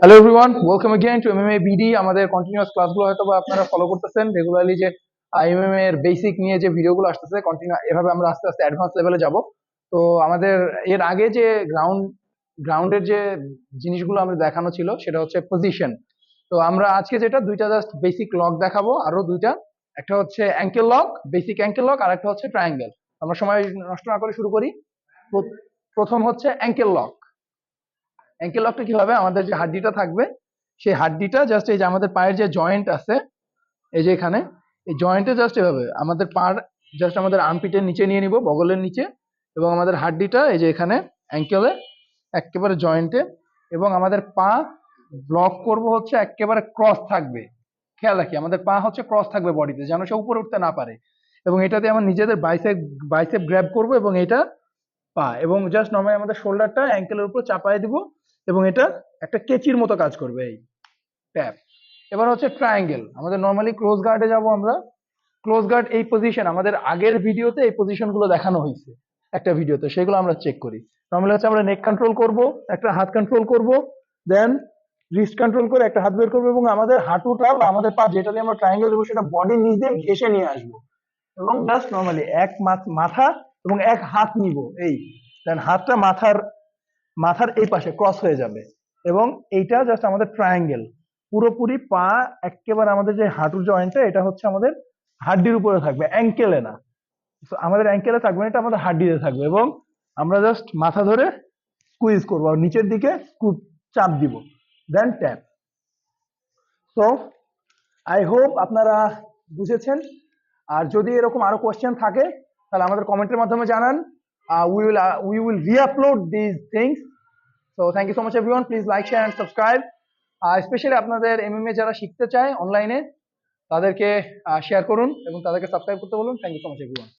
Hello everyone, welcome again to MMA BD. আমাদের continuous ক্লাসগুলো হয়তো বা আপনারা ফলো করতেছেন রেগুলারলি, যে এমএমএ এর বেসিক নিয়ে যে ভিডিওগুলো আসতেছে কন্টিনিউ, এভাবে আমরা আস্তে আস্তে অ্যাডভান্স লেভেলে যাব। তো আমাদের এর আগে যে গ্রাউন্ডের যে জিনিসগুলো আমরা দেখানো ছিল সেটা হচ্ছে পজিশন। তো আমরা আজকে যেটা দুইটা জাস্ট বেসিক লক দেখাবো, আরো দুইটা, একটা হচ্ছে ankle lock, basic ankle lock, আর একটা হচ্ছে ট্রায়াঙ্গেল। আমরা সময় নষ্ট না করে শুরু করি। প্রথম হচ্ছে অ্যাঙ্কেল লক। অ্যাঙ্কেল লকটা কি হবে, আমাদের যে হাড্ডিটা থাকবে সেই হাড্ডিটা জাস্ট এই যে আমাদের পায়ের যে জয়েন্ট আছে, এই যে এখানে এই জয়েন্টে জাস্ট এভাবে আমাদের পার জাস্ট আমাদের আর্মপিটের নিচে নিয়ে নিব, বগলের নিচে, এবং আমাদের হাড্ডিটা এই যে এখানে অ্যাঙ্কেলে একেবারে জয়েন্টে, এবং আমাদের পা ব্লক করব হচ্ছে একেবারে ক্রস থাকবে। খেয়াল রাখি আমাদের পা হচ্ছে ক্রস থাকবে বডিতে, যেন সে উপরে উঠতে না পারে। এবং এটাতে আমার নিজেদের বাইসেপ গ্র্যাব করব, এবং এটা পা এবং জাস্ট নর্মালি আমাদের শোল্ডারটা অ্যাঙ্কেলের উপর চাপায় দিব, এবং এটা একটা কেচির মতো কাজ করবে, এই ট্যাপ। এবার হচ্ছে ট্রায়াঙ্গেল। আমাদের নর্মালি ক্লোজ গার্ডে যাব আমরা। ক্লোজ গার্ড এই পজিশন আমাদের আগের ভিডিওতে এই পজিশনগুলো দেখানো হয়েছে একটা ভিডিওতে, সেগুলো আমরা চেক করি। নর্মালি হচ্ছে আমরা নেক কন্ট্রোল করব, একটা হাত কন্ট্রোল করব, দেন রিস্ট কন্ট্রোল করে একটা হাত বের করবো, এবং আমাদের হাঁটুটা বা আমাদের পা যেটা দিয়ে আমরা ট্রায়াঙ্গেল দেবো সেটা বডির নিচ দিয়ে ঘেসে নিয়ে আসবো, এবং জাস্ট নর্মালি এক মাথা এবং এক হাত নিব, এই দেন হাতটা মাথার এই পাশে ক্রস হয়ে যাবে, এবং এইটা জাস্ট আমাদের ট্রায়াঙ্গেল। পুরোপুরি পা একেবারে আমাদের যে হাঁটুর জয়েন্টটা, এটা হচ্ছে আমাদের হাড্ডির উপরে থাকবে, অ্যাঙ্কেলে না। তো আমাদের অ্যাঙ্কেলে থাকবে না, এটা আমাদের হাড্ডিতে থাকবে, এবং আমরা জাস্ট মাথা ধরে স্কুইজ করবো আর নিচের দিকে চাপ দিব, দেন ট্যাপ। সো আই হোপ আপনারা বুঝেছেন। আর যদি এরকম আরো কোয়েশ্চেন থাকে তাহলে আমাদের কমেন্টের মাধ্যমে জানান। we will re-upload these things. So thank you so much everyone. Please like, share and subscribe. Specially আপনাদের এমএমএ যারা শিখতে চায় অনলাইনে, তাদেরকে শেয়ার করুন এবং তাদেরকে সাবস্ক্রাইব করতে বলুন। Thank you so much everyone.